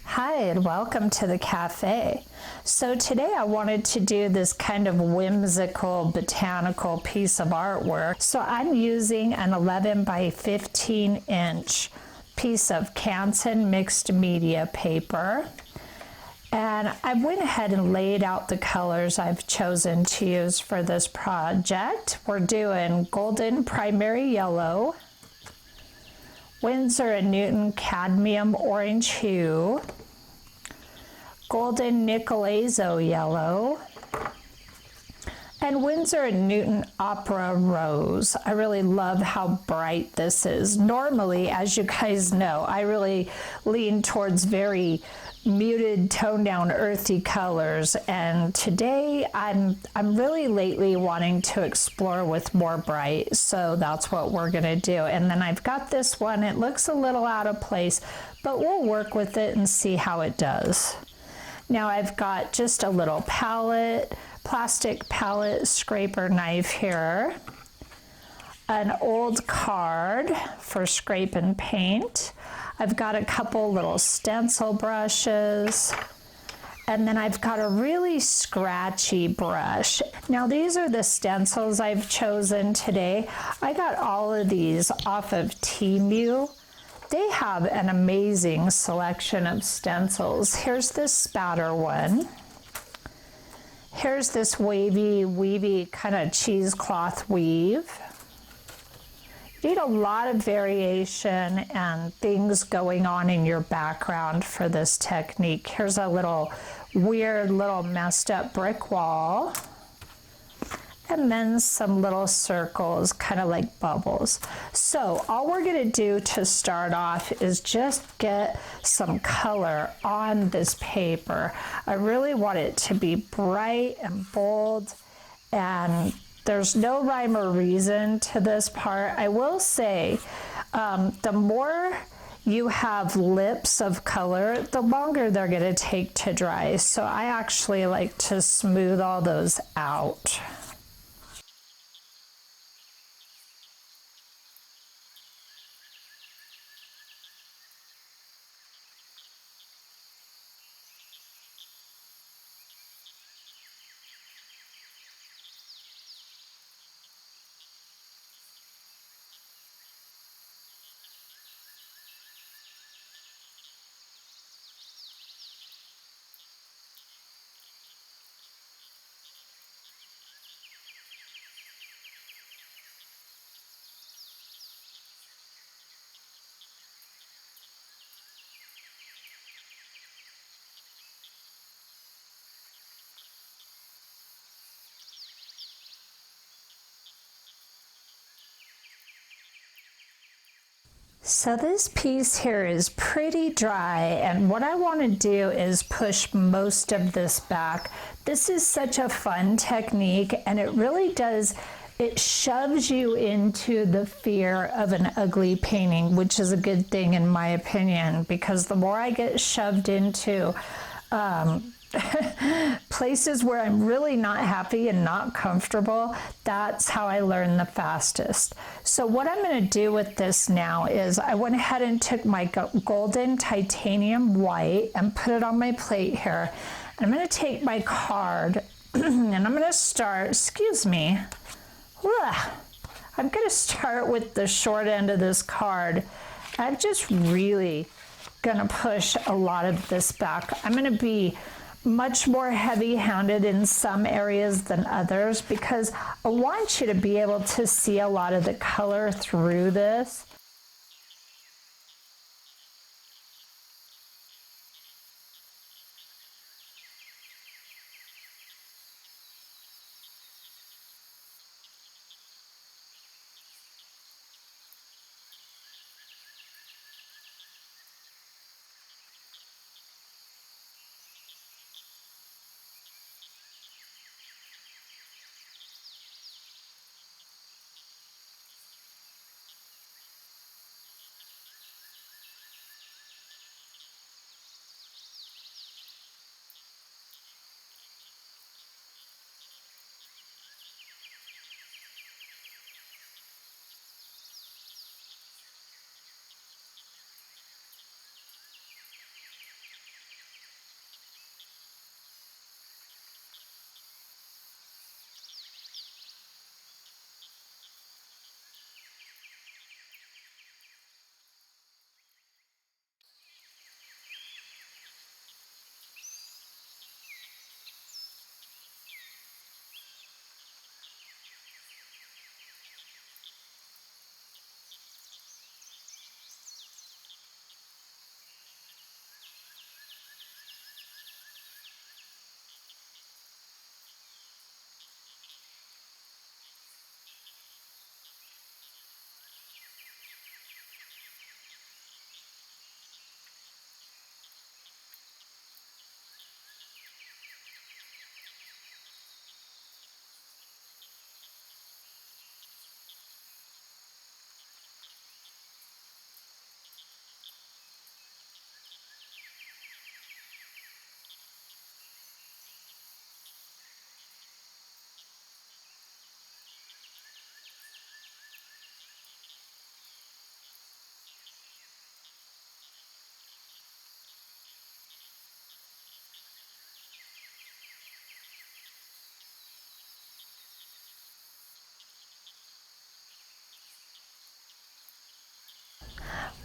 Hi, and welcome to the cafe. So today I wanted to do this kind of whimsical botanical piece of artwork. So I'm using an 11 by 15 inch piece of Canson mixed media paper. And I went ahead and laid out the colors I've chosen to use for this project. We're doing golden primary yellow, Winsor & Newton cadmium orange hue, golden Nicolaizo yellow, and Winsor & Newton opera rose. I really love how bright this is. Normally, as you guys know, I really lean towards very muted, toned down, earthy colors, and today I'm really lately wanting to explore with more bright, so that's what we're gonna do. And then I've got this one. It looks a little out of place, but we'll work with it and see how it does. Now I've got just a little palette, plastic palette scraper knife here, an old card for scrape and paint. I've got a couple little stencil brushes, and then I've got a really scratchy brush. Now these are the stencils I've chosen today. I got all of these off of Temu. They have an amazing selection of stencils. Here's this spatter one. Here's this wavy, weavy kind of cheesecloth weave. You need a lot of variation and things going on in your background for this technique. Here's a little weird, little messed up brick wall. And then some little circles, kind of like bubbles. So all we're gonna do to start off is just get some color on this paper. I really want it to be bright and bold, and there's no rhyme or reason to this part. I will say, the more you have lips of color, the longer they're gonna take to dry. So I actually like to smooth all those out. So this piece here is pretty dry, and what I want to do is push most of this back. This is such a fun technique, and it really does, it shoves you into the fear of an ugly painting, which is a good thing in my opinion, because the more I get shoved into places where I'm really not happy and not comfortable, that's how I learn the fastest. So what I'm going to do with this now is I went ahead and took my golden titanium white and put it on my plate here. I'm going to take my card and I'm going to start, excuse me, I'm going to start with the short end of this card. I'm just really going to push a lot of this back. I'm going to be much more heavy-handed in some areas than others because I want you to be able to see a lot of the color through this.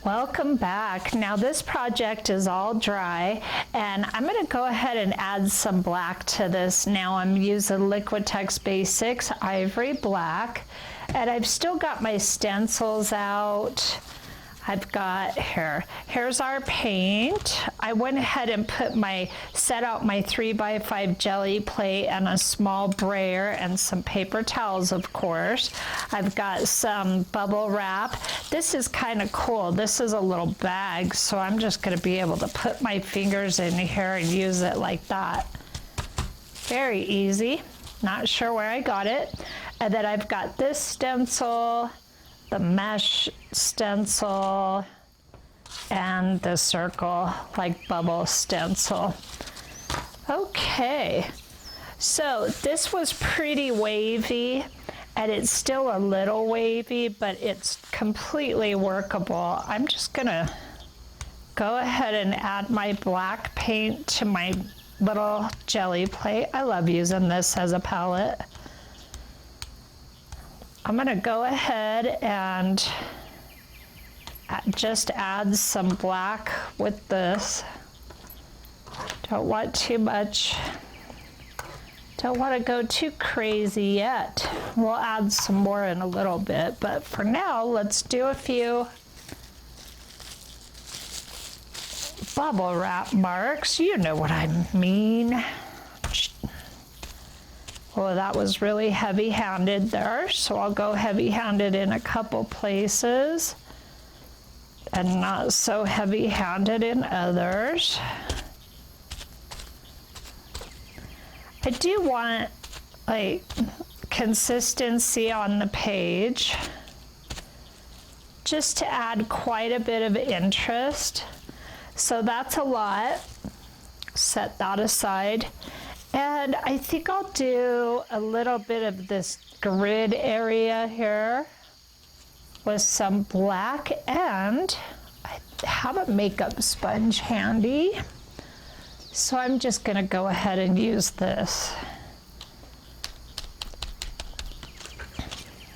Welcome back. Now this project is all dry and I'm going to go ahead and add some black to this. Now I'm using Liquitex Basics Ivory Black and I've still got my stencils out. I've got here's our paint. I went ahead and set out my 3x5 jelly plate and a small brayer and some paper towels, of course. I've got some bubble wrap. This is kind of cool. This is a little bag, so I'm just gonna be able to put my fingers in here and use it like that. Very easy. Not sure where I got it. And then I've got this stencil, the mesh stencil, and the circle like bubble stencil. Okay, so this was pretty wavy and it's still a little wavy, but it's completely workable. I'm just gonna go ahead and add my black paint to my little jelly plate. I love using this as a palette. I'm going to go ahead and just add some black with this. Don't want too much. Don't want to go too crazy yet. We'll add some more in a little bit, but for now, let's do a few bubble wrap marks. You know what I mean. Well, that was really heavy-handed there, so I'll go heavy-handed in a couple places and not so heavy-handed in others. I do want like consistency on the page just to add quite a bit of interest. So that's a lot. Set that aside. And I think I'll do a little bit of this grid area here with some black, and I have a makeup sponge handy. So I'm just gonna go ahead and use this.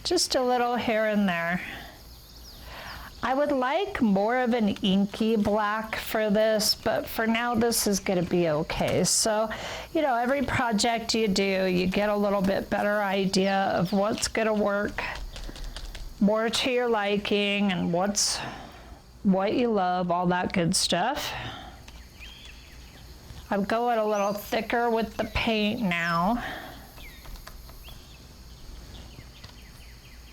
Just a little here and there. I would like more of an inky black for this, but for now this is going to be okay. So, you know, every project you do, you get a little bit better idea of what's going to work more to your liking and what you love, all that good stuff. I'm going a little thicker with the paint now.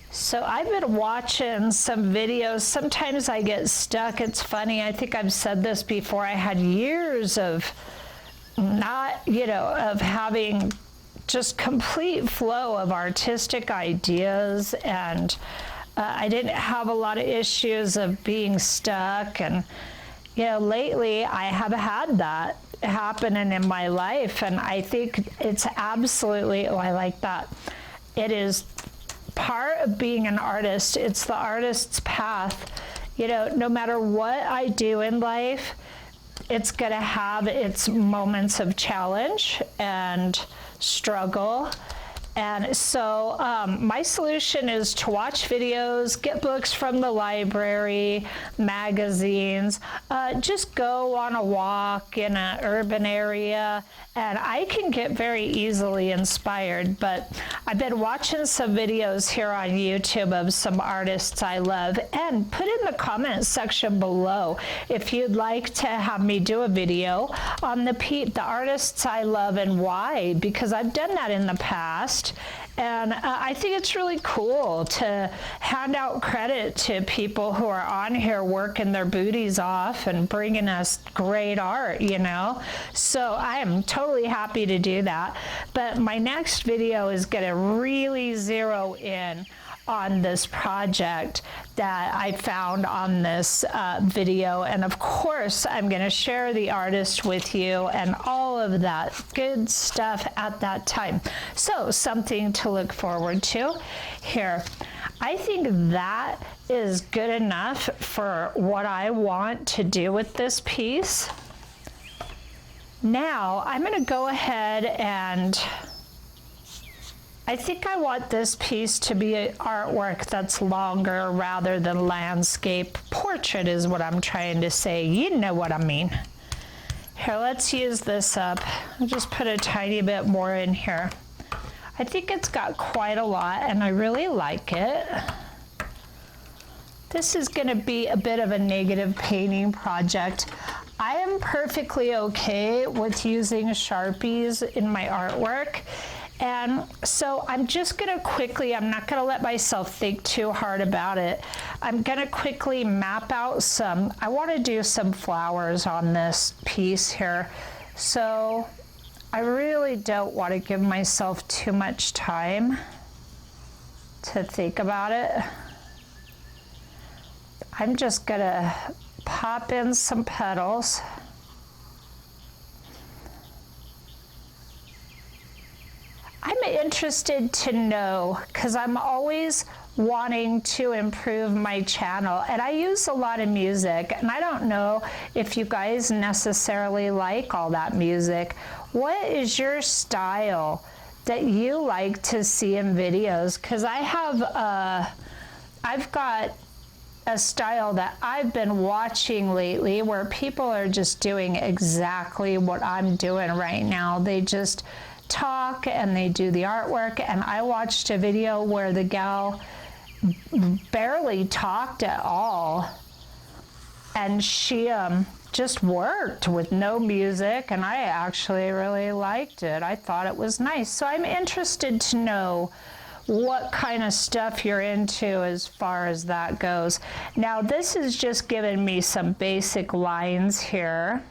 So I've been watching some videos. Sometimes I get stuck. It's funny. I think I've said this before. I had years of of having just complete flow of artistic ideas, and I didn't have a lot of issues of being stuck. And lately I have had that happening in my life, and I think it's absolutely, I like that. It is part of being an artist. It's the artist's path. No matter what I do in life, it's going to have its moments of challenge and struggle. And so my solution is to watch videos, get books from the library, magazines, just go on a walk in an urban area, and I can get very easily inspired. But I've been watching some videos here on YouTube of some artists I love, and put in the comment section below if you'd like to have me do a video on the artists I love and why, because I've done that in the past. And I think it's really cool to hand out credit to people who are on here working their booties off and bringing us great art, So I am totally happy to do that. But my next video is going to really zero in on this project that I found on this video. And of course, I'm going to share the artist with you and all of that good stuff at that time. So something to look forward to here. I think that is good enough for what I want to do with this piece. Now I'm going to go ahead and I think I want this piece to be artwork that's longer rather than landscape. Portrait is what I'm trying to say. You know what I mean. Here, let's use this up. I'll just put a tiny bit more in here. I think it's got quite a lot and I really like it. This is going to be a bit of a negative painting project. I am perfectly okay with using Sharpies in my artwork. And so I'm just going to quickly, I'm not going to let myself think too hard about it. I'm going to quickly map out some, I want to do some flowers on this piece here. So I really don't want to give myself too much time to think about it. I'm just going to pop in some petals. I'm interested to know, because I'm always wanting to improve my channel, and I use a lot of music, and I don't know if you guys necessarily like all that music. What is your style that you like to see in videos? Because I've got a style that I've been watching lately where people are just doing exactly what I'm doing right now. They just talk and they do the artwork, and I watched a video where the gal barely talked at all, and she just worked with no music, and I actually really liked it. I thought it was nice. So I'm interested to know what kind of stuff you're into as far as that goes. Now this is just giving me some basic lines here.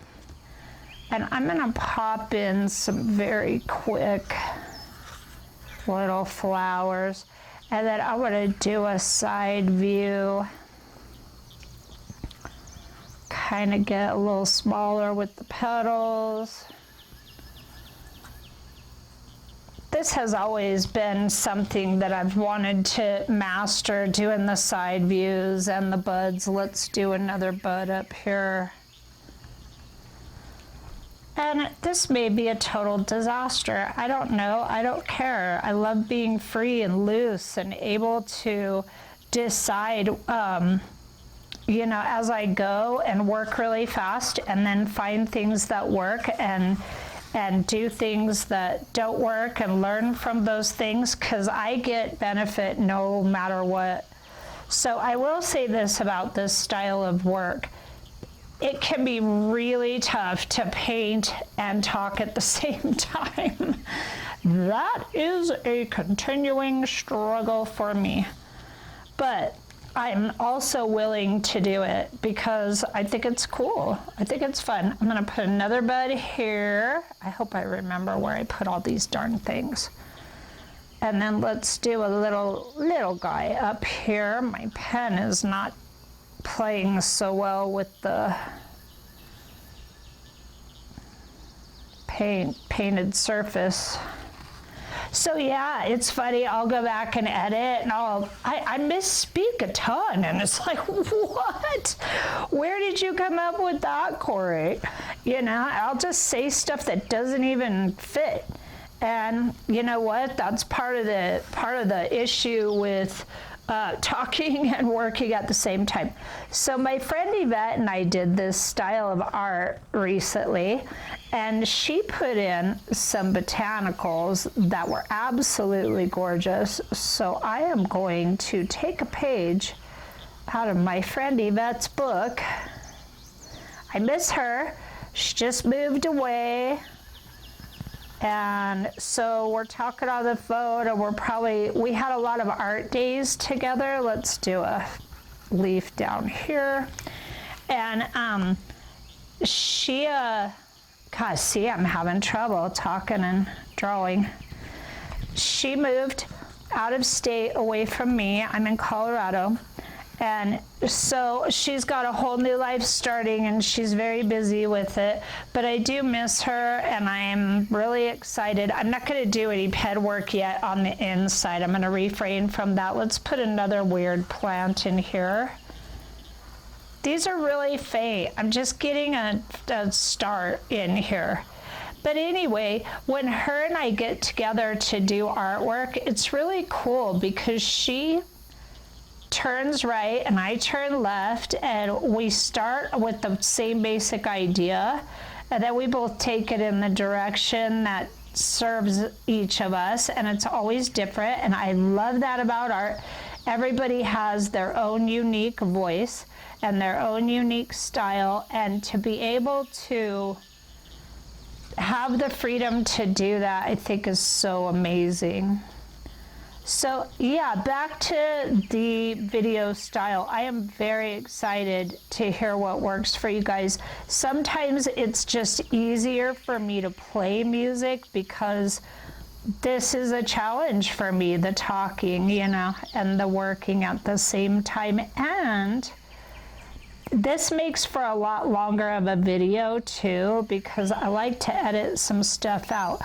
And I'm going to pop in some very quick little flowers. And then I'm going to do a side view. Kind of get a little smaller with the petals. This has always been something that I've wanted to master, doing the side views and the buds. Let's do another bud up here. And this may be a total disaster. I don't know. I don't care. I love being free and loose and able to decide, you know, as I go and work really fast and then find things that work and do things that don't work and learn from those things, because I get benefit no matter what. So I will say this about this style of work. It can be really tough to paint and talk at the same time. That is a continuing struggle for me. But I'm also willing to do it because I think it's cool. I think it's fun. I'm gonna put another bud here. I hope I remember where I put all these darn things. And then let's do a little guy up here. My pen is not playing so well with the painted surface. So yeah, it's funny. I'll go back and edit, and I misspeak a ton, and it's like, what? Where did you come up with that, Corey? You know, I'll just say stuff that doesn't even fit. And you know what? That's part of the issue with talking and working at the same time. So my friend Yvette and I did this style of art recently, and she put in some botanicals that were absolutely gorgeous. So I am going to take a page out of my friend Yvette's book. I miss her. She just moved away. And so we're talking on the phone, and we had a lot of art days together. Let's do a leaf down here. And she, gosh, see, I'm having trouble talking and drawing. She moved out of state away from me. I'm in Colorado. And so she's got a whole new life starting, and she's very busy with it. But I do miss her, and I am really excited. I'm not going to do any ped work yet on the inside. I'm going to refrain from that. Let's put another weird plant in here. These are really faint. I'm just getting a start in here. But anyway, when her and I get together to do artwork, it's really cool because she turns right and I turn left, and we start with the same basic idea, and then we both take it in the direction that serves each of us, and it's always different. And I love that about art. Everybody has their own unique voice and their own unique style, and to be able to have the freedom to do that, I think is so amazing. So yeah, back to the video style. I am very excited to hear what works for you guys. Sometimes it's just easier for me to play music because this is a challenge for me, the talking, you know, and the working at the same time. And this makes for a lot longer of a video too, because I like to edit some stuff out.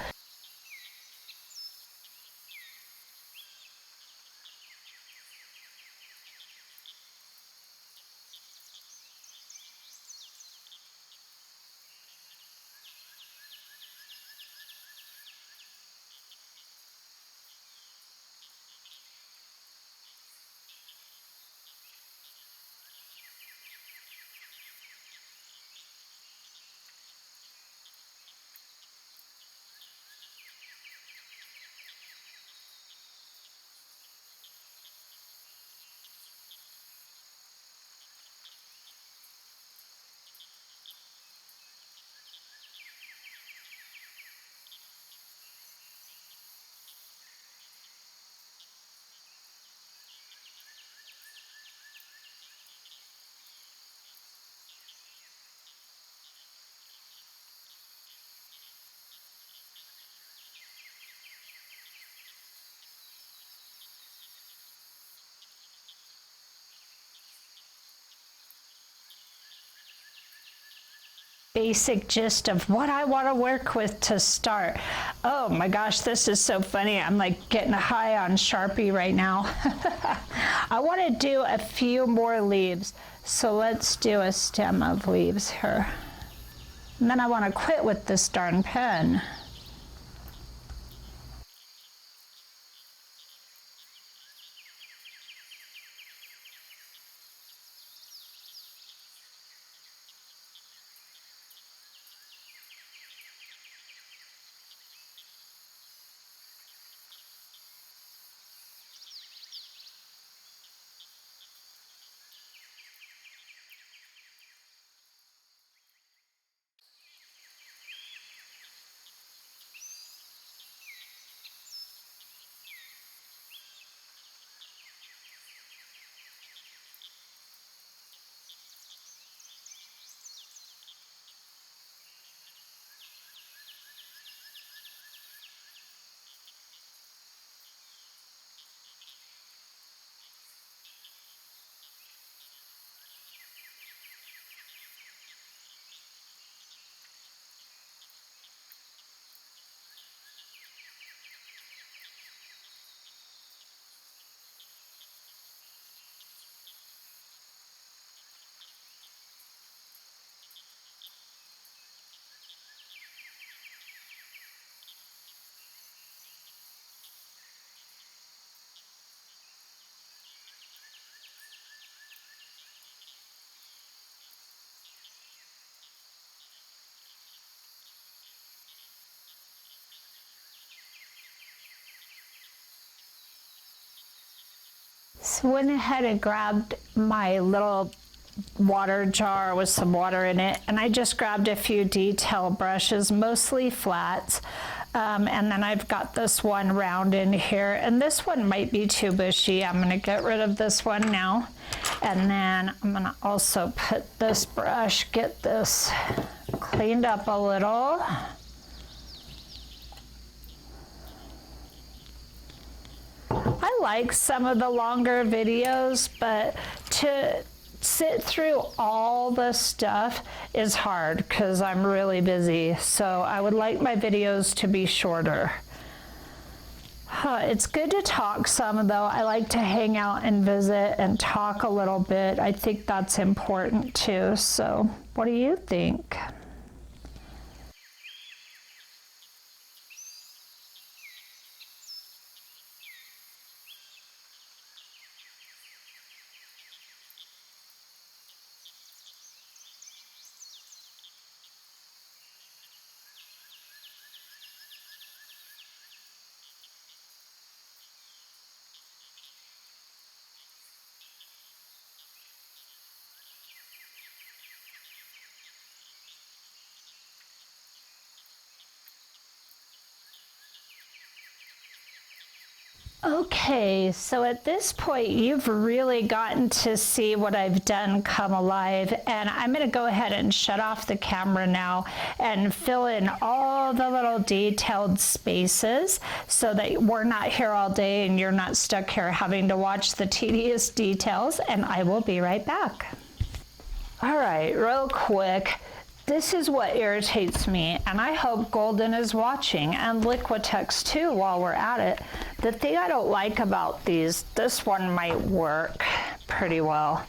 Basic gist of what I want to work with to start. Oh my gosh, this is so funny. I'm like getting high on Sharpie right now. I want to do a few more leaves. So let's do a stem of leaves here. And then I want to quit with this darn pen. So went ahead and grabbed my little water jar with some water in it, and I just grabbed a few detail brushes, mostly flats, and then I've got this one round in here, and this one might be too bushy. I'm going to get rid of this one now, and then I'm going to also put this brush, get this cleaned up a little. I like some of the longer videos, but to sit through all the stuff is hard because I'm really busy. So I would like my videos to be shorter. It's good to talk some though. I like to hang out and visit and talk a little bit. I think that's important too. So what do you think? Okay, so at this point, you've really gotten to see what I've done come alive, and I'm going to go ahead and shut off the camera now and fill in all the little detailed spaces so that we're not here all day and you're not stuck here having to watch the tedious details, and I will be right back. All right, real quick. This is what irritates me, and I hope Golden is watching, and Liquitex too while we're at it. The thing I don't like about these, this one might work pretty well.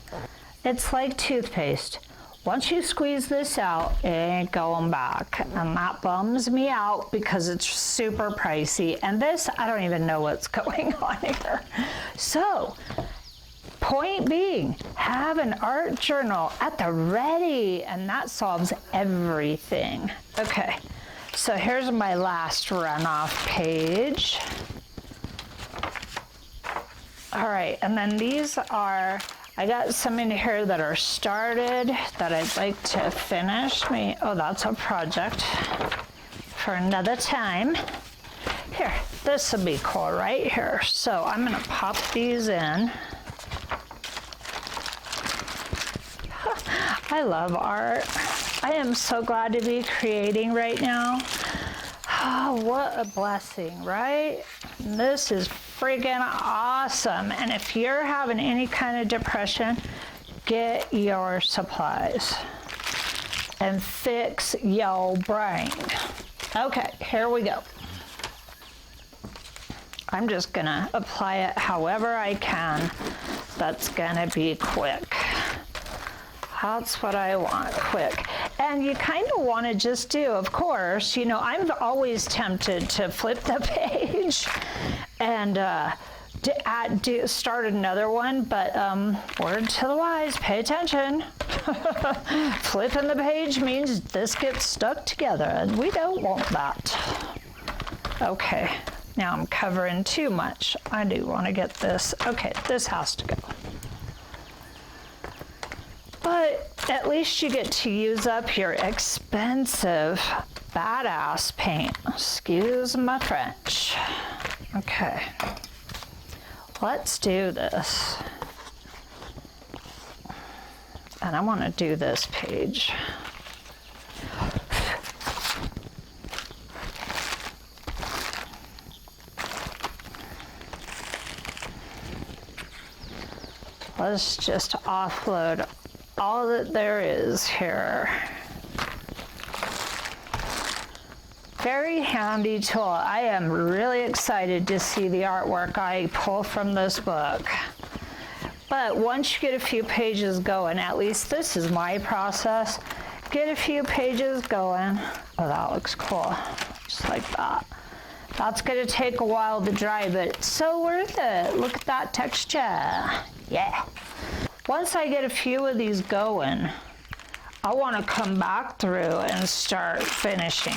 It's like toothpaste. Once you squeeze this out, it ain't going back, and that bums me out because it's super pricey. And this, I don't even know what's going on here. So, point being, have an art journal at the ready, and that solves everything. Okay, so here's my last runoff page. All right, and then these are, I got some in here that are started that I'd like to finish. Oh, that's a project for another time. Here, this would be cool right here. So I'm gonna pop these in. I love art. I am so glad to be creating right now. Oh, what a blessing, right? This is friggin' awesome. And if you're having any kind of depression, get your supplies and fix your brain. Okay, here we go. I'm just gonna apply it however I can. That's gonna be quick. That's what I want, quick. And you kind of want to just do, of course, you know, I'm always tempted to flip the page and start another one, but word to the wise, pay attention. Flipping the page means this gets stuck together, and we don't want that. Okay, now I'm covering too much. I do want to get this. Okay, this has to go. But at least you get to use up your expensive, badass paint. Excuse my French. Okay, let's do this. And I want to do this page. Let's just offload all that there is here. Very handy tool. I am really excited to see the artwork I pull from this book. But once you get a few pages going, at least this is my process, get a few pages going. Oh, that looks cool, just like that. That's gonna take a while to dry, but it's so worth it. Look at that texture, yeah. Once I get a few of these going, I want to come back through and start finishing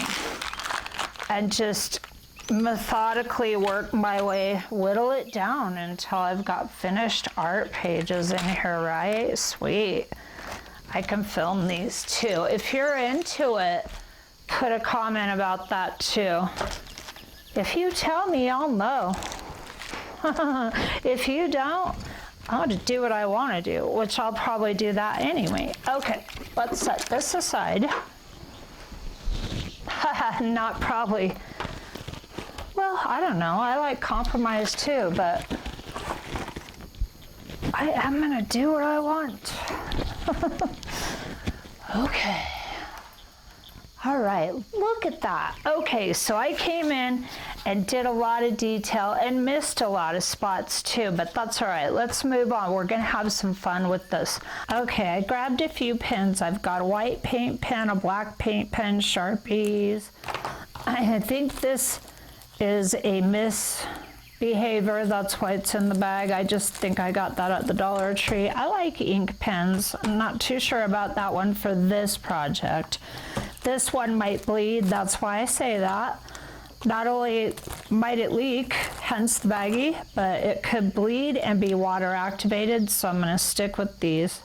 and just methodically work my way, whittle it down until I've got finished art pages in here, right? Sweet. I can film these too. If you're into it, put a comment about that too. If you tell me, I'll know. If you don't, I want to do what I want to do, which I'll probably do that anyway. Okay, let's set this aside. Not probably. Well, I don't know. I like compromise too, but I am going to do what I want. Okay. All right, look at that. Okay, so I came in and did a lot of detail and missed a lot of spots too, but that's all right. Let's move on. We're gonna have some fun with this. Okay, I grabbed a few pens. I've got a white paint pen, a black paint pen, Sharpies. I think this is a misbehavior. That's why it's in the bag. I just think I got that at the Dollar Tree. I like ink pens. I'm not too sure about that one for this project. This one might bleed, that's why I say that. Not only might it leak, hence the baggie, but it could bleed and be water activated, so I'm gonna stick with these.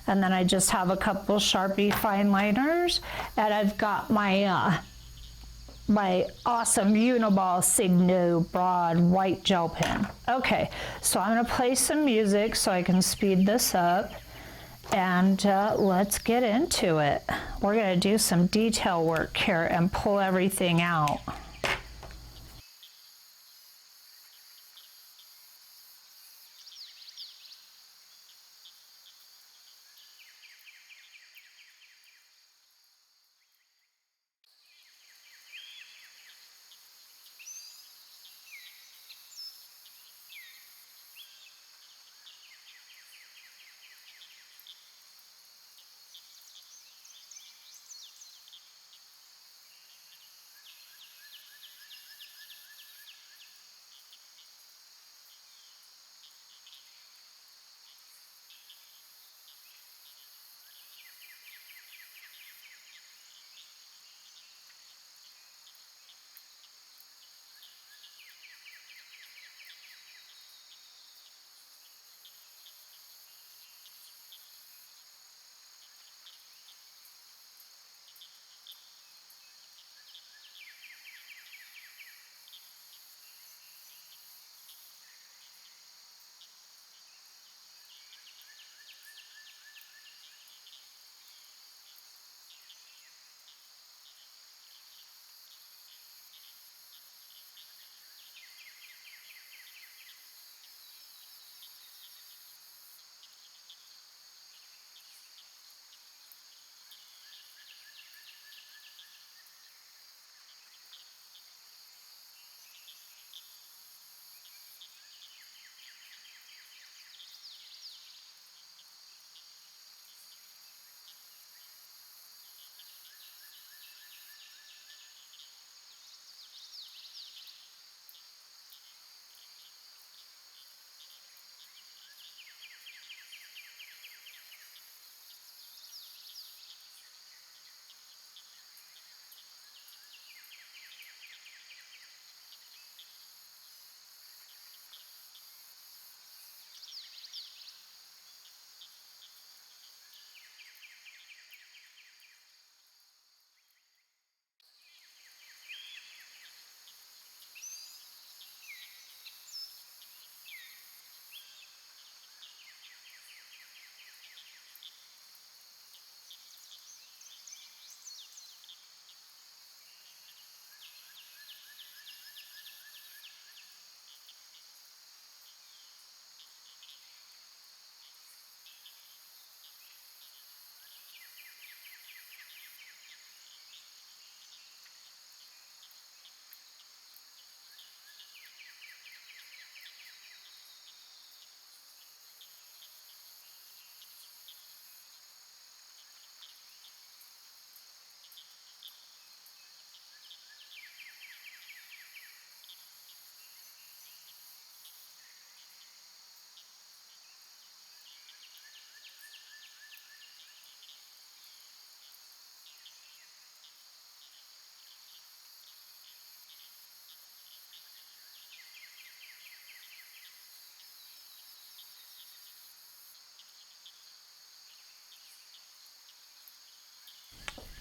And then I just have a couple Sharpie fine liners, and I've got my my awesome Uniball Signo broad white gel pen. Okay, so I'm gonna play some music so I can speed this up, and let's get into it. We're gonna do some detail work here and pull everything out.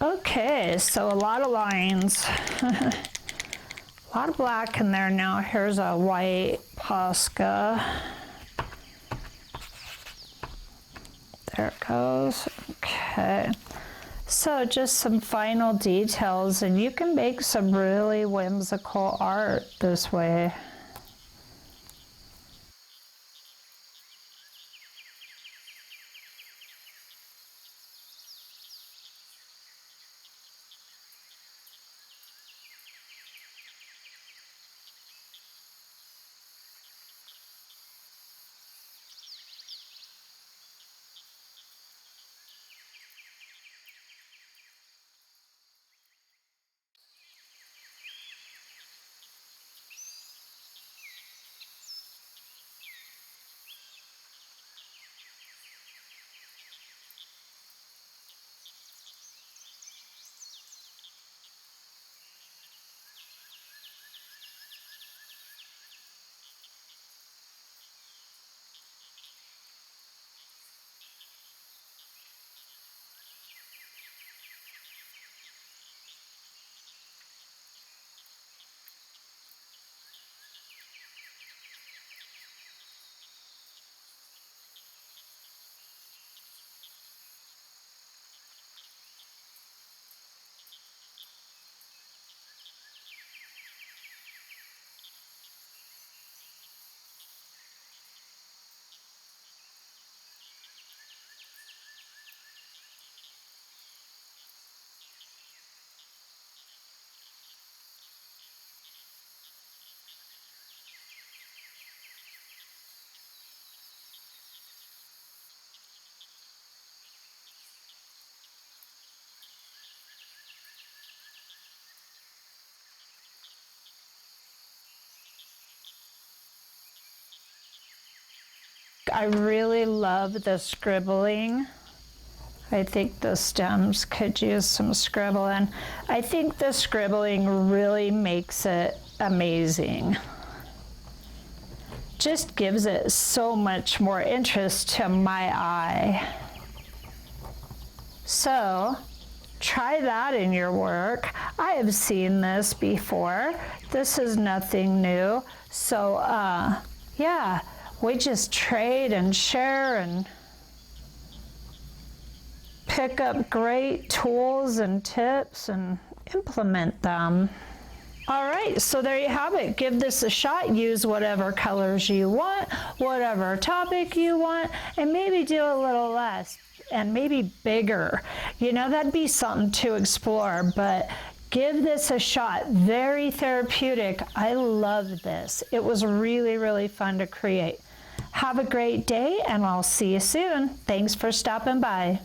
Okay, so a lot of lines. A lot of black in there now. Here's a white Posca. There it goes. Okay. So just some final details, and you can make some really whimsical art this way. I really love the scribbling. I think the stems could use some scribbling. I think the scribbling really makes it amazing. Just gives it so much more interest to my eye. So try that in your work. I have seen this before. This is nothing new. So yeah, we just trade and share and pick up great tools and tips and implement them. All right, so there you have it. Give this a shot. Use whatever colors you want, whatever topic you want, and maybe do a little less and maybe bigger. You know, that'd be something to explore, but give this a shot. Very therapeutic. I love this. It was really, really fun to create. Have a great day, and I'll see you soon. Thanks for stopping by.